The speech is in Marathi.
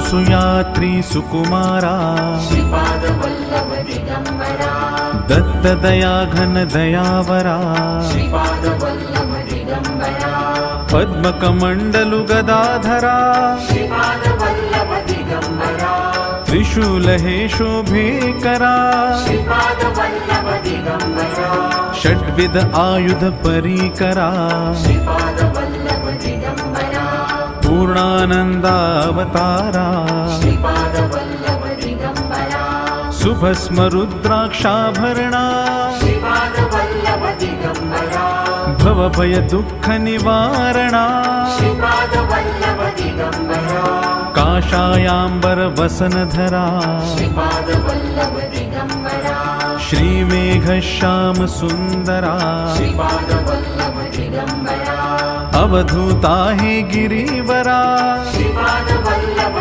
सुयात्री सुकुमारा श्रीपाद वल्लभ दिगंबरा दत्त दया घन दयावरा श्रीपाद वल्लभ दिगंबरा पद्मकमण्डलु गदाधरा श्रीपाद वल्लभ दिगंबरा त्रिशूल हे शोभेकरा श्रीपाद वल्लभ दिगंबरा षड्विध आयुध परीकरा श्रीपाद वल्लभ दिगंबरा पूर्णानन्दावतारा श्रीपाद वल्लभ दिगंबरा सुभस्म रुद्राक्षाभरणा श्रीपाद वल्लभ दिगंबरा भवभय दुःख निवारणा श्रीपाद वल्लभ दिगंबरा काषायाम्बर वसनधरा श्रीपाद वल्लभ दिगंबरा श्रीमेघ श्याम सुन्दरा श्रीपाद वल्लभ दिगंबरा अवधूता हे गिरिवरा श्रीपाद वल्लभ